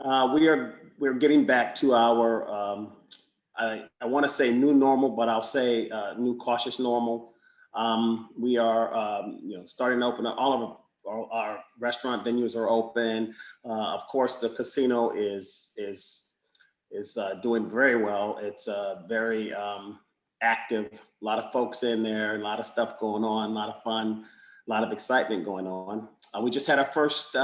We're getting back to our I want to say new normal, but I'll say new cautious normal. We are starting to open up. All of our restaurant venues are open. Of course, the casino is doing very well. It's very active. A lot of folks in there. A lot of stuff going on. A lot of fun. A lot of excitement going on. We just had our first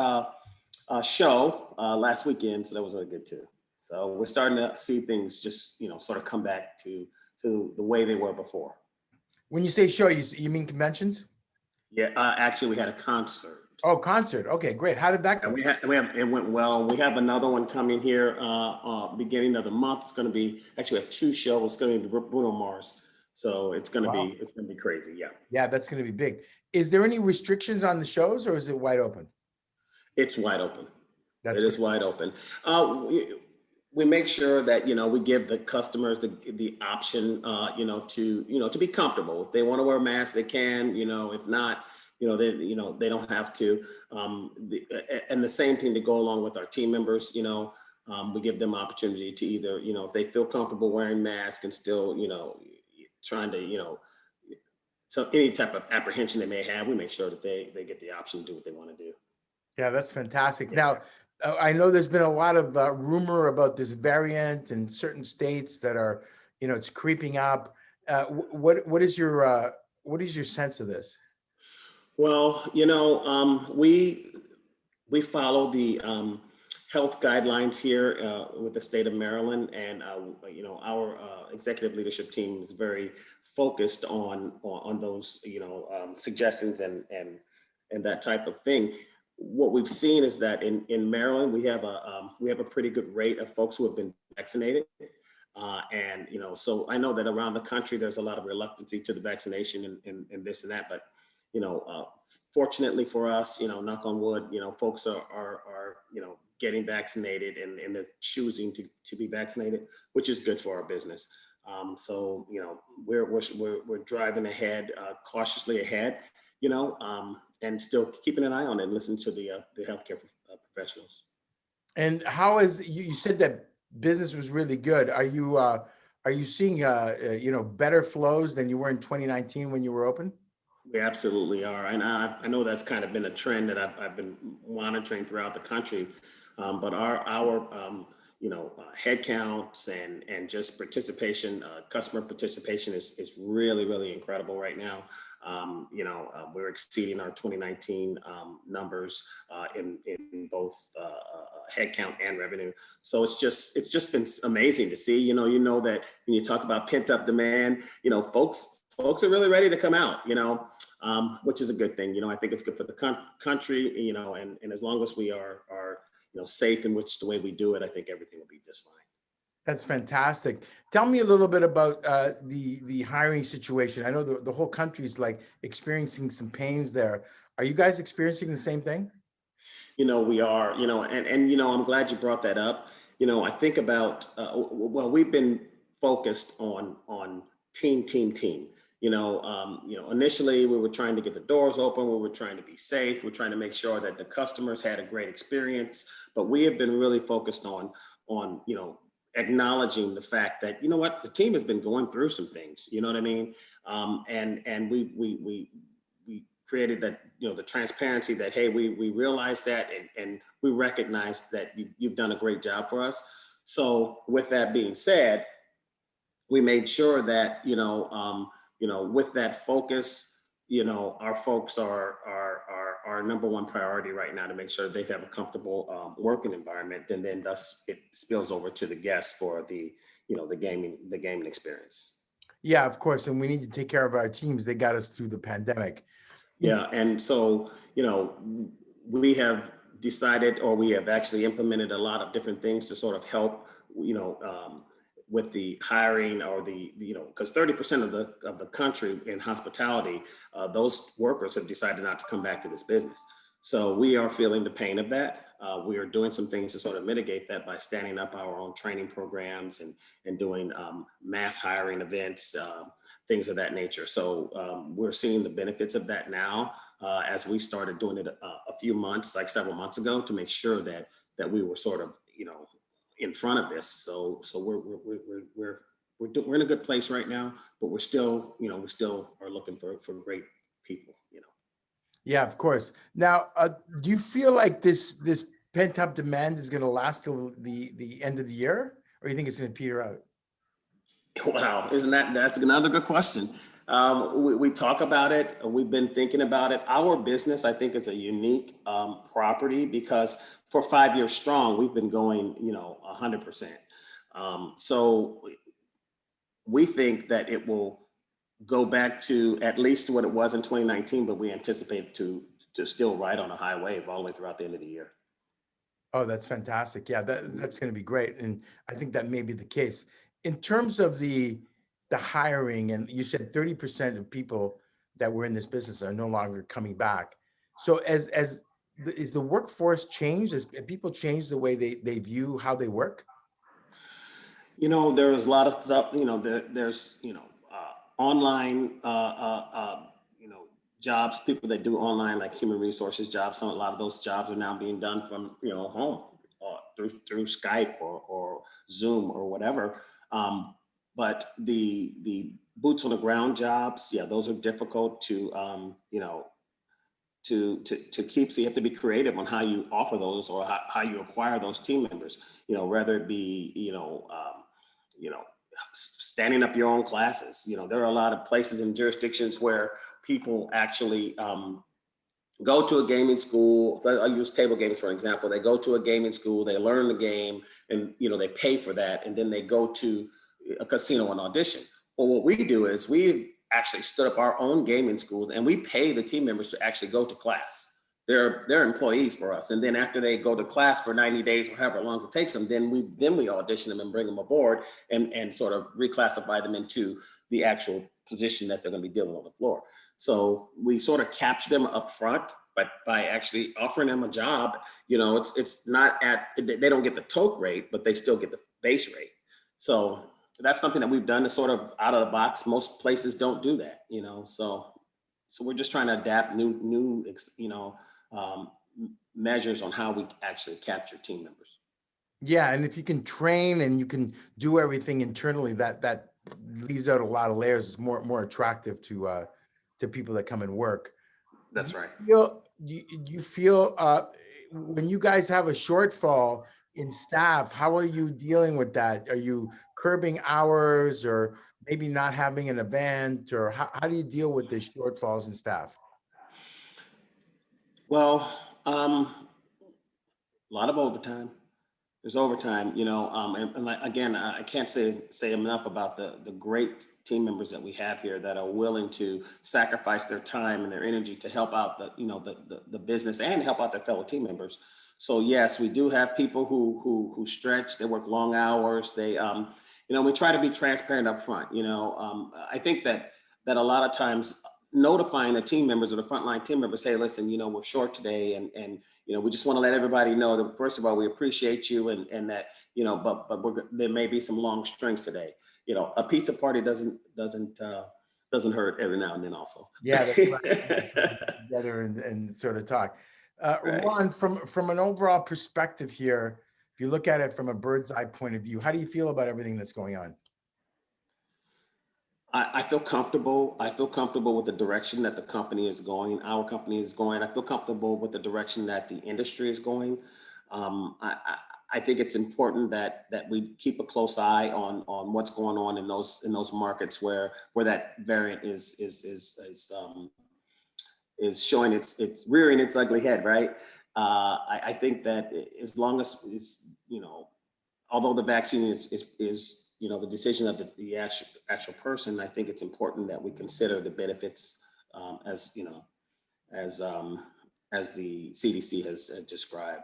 show last weekend, so that was really good too. So we're starting to see things just sort of come back to the way they were before. When you say show, you mean conventions? Yeah, actually, we had a concert. Oh, concert. Okay, great. How did that go? It went well. We have another one coming here beginning of the month. It's going to be actually we have two shows. It's going to be Bruno Mars, so it's going to be crazy. Yeah. Yeah, that's going to be big. Is there any restrictions on the shows, or is it wide open? It's wide open. It is wide open. We make sure that we give the customers the option to be comfortable. If they want to wear a mask, they can. If not, they don't have to. And the same thing to go along with our team members. We give them opportunity to either if they feel comfortable wearing masks and still trying to so any type of apprehension they may have, we make sure that they get the option to do what they want to do. Yeah, that's fantastic. Now, I know there's been a lot of rumor about this variant in certain states that are, it's creeping up. What is your sense of this? Well, we follow the health guidelines here with the state of Maryland, and our executive leadership team is very focused on those suggestions and that type of thing. What we've seen is that in Maryland we have a pretty good rate of folks who have been vaccinated, and so I know that around the country there's a lot of reluctancy to the vaccination and this and that, but fortunately for us, knock on wood, folks are getting vaccinated and they're choosing to be vaccinated, which is good for our business. So we're driving ahead, cautiously ahead, and still keeping an eye on it and listening to the healthcare professionals. And how is you said that business was really good? Are you seeing better flows than you were in 2019 when you were open? We absolutely are, and I know that's kind of been a trend that I've been monitoring throughout the country. But our head counts and just participation, customer participation is really, really incredible right now. We're exceeding our 2019 numbers in both headcount and revenue. So it's just been amazing to see. You know that when you talk about pent up demand, folks are really ready to come out. Which is a good thing. I think it's good for the country. And as long as we are safe in the way we do it, I think everything will be just fine. That's fantastic. Tell me a little bit about the hiring situation. I know the whole country is like experiencing some pains there. Are you guys experiencing the same thing? We are, and I'm glad you brought that up. I think about, we've been focused on team. Initially we were trying to get the doors open. We were trying to be safe. We're trying to make sure that the customers had a great experience, but we have been really focused on acknowledging the fact that, the team has been going through some things, you know what I mean? And we created that, the transparency that, hey, we realize that and we recognize that you've done a great job for us. So with that being said, we made sure that, with that focus, our folks are our number one priority right now to make sure they have a comfortable working environment, and then thus it spills over to the guests for the gaming experience. Yeah, of course. And we need to take care of our teams. They got us through the pandemic. Yeah. And so, we have decided, or we have actually implemented a lot of different things to sort of help, with the hiring or because 30% of the country in hospitality, those workers have decided not to come back to this business. So we are feeling the pain of that. We are doing some things to sort of mitigate that by standing up our own training programs and doing mass hiring events, things of that nature. So we're seeing the benefits of that now as we started doing it a few months, like several months ago, to make sure that we were sort of, in front of this. So we're in a good place right now, but we're still, we still are looking for great people, Yeah, of course. Now, do you feel like this pent up demand is going to last till the end of the year, or you think it's going to peter out? Wow, that's another good question. We talk about it. We've been thinking about it. Our business, I think, is a unique property because for 5 years strong, we've been going, 100%. So we think that it will go back to at least what it was in 2019, but we anticipate to still ride on a high wave all the way throughout the end of the year. Oh, that's fantastic. Yeah, that's going to be great. And I think that may be the case. In terms of the hiring, and you said 30% of people that were in this business are no longer coming back. So is the workforce changed? Have people changed the way they view how they work? There was a lot of stuff, there's, online, jobs, people that do online, like human resources jobs. A lot of those jobs are now being done from, home, through Skype or Zoom or whatever. But the boots on the ground jobs, yeah, those are difficult to, to keep. So you have to be creative on how you offer those or how you acquire those team members, whether it be, you know, standing up your own classes. There are a lot of places and jurisdictions where people actually go to a gaming school. I'll use table games for example. They go to a gaming school, they learn the game, and they pay for that, and then they go to a casino and audition. Well, what we do is we actually stood up our own gaming schools, and we pay the team members to actually go to class. They're employees for us, and then after they go to class for 90 days or however long it takes them, then we audition them and bring them aboard and sort of reclassify them into the actual position that they're going to be dealing on the floor. So we sort of capture them up front by actually offering them a job. It's not they don't get the toke rate, but they still get the base rate. So that's something that we've done to sort of out of the box. Most places don't do that, so we're just trying to adapt new um, measures on how we actually capture team members. Yeah, and if you can train and you can do everything internally, that leaves out a lot of layers. It's more attractive to people that come and work. Do That's you right. feel do you feel when you guys have a shortfall in staff, how are you dealing with that? Are you curbing hours or maybe not having an event, or how do you deal with the shortfalls in staff? Well, a lot of overtime. There's overtime, and like, again, I can't say enough about the great team members that we have here that are willing to sacrifice their time and their energy to help out the business and help out their fellow team members. So yes, we do have people who stretch. They work long hours. We try to be transparent up front. I think that a lot of times notifying the team members or the frontline team members, hey, listen, we're short today, and we just want to let everybody know that first of all, we appreciate you, and that there may be some long strings today. A pizza party doesn't hurt every now and then also. Yeah, that's right. Together and sort of talk. Right. Ron, from an overall perspective here, if you look at it from a bird's eye point of view, how do you feel about everything that's going on? I feel comfortable. I feel comfortable with the direction that the company is going. Our company is going. I feel comfortable with the direction that the industry is going. I think it's important that we keep a close eye on what's going on in those markets where that variant is showing its rearing its ugly head, right? I think that as long as although the vaccine is the decision of the actual person, I think it's important that we consider the benefits, as as as the CDC has described.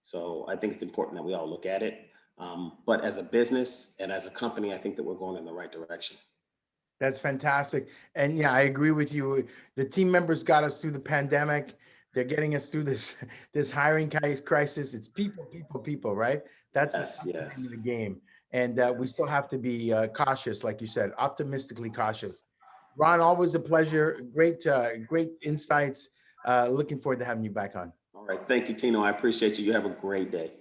So I think it's important that we all look at it. But as a business and as a company, I think that we're going in the right direction. That's fantastic. And yeah, I agree with you. The team members got us through the pandemic. They're getting us through this this hiring crisis. It's people, people, people, right? Yes, That's the name yes, of the game. And we yes, still have to be cautious, like you said, optimistically cautious. yes, Ron, yes. always a pleasure. Great insights. Looking forward to having you back on. All right. Thank you, Tino. I appreciate you. You have a great day.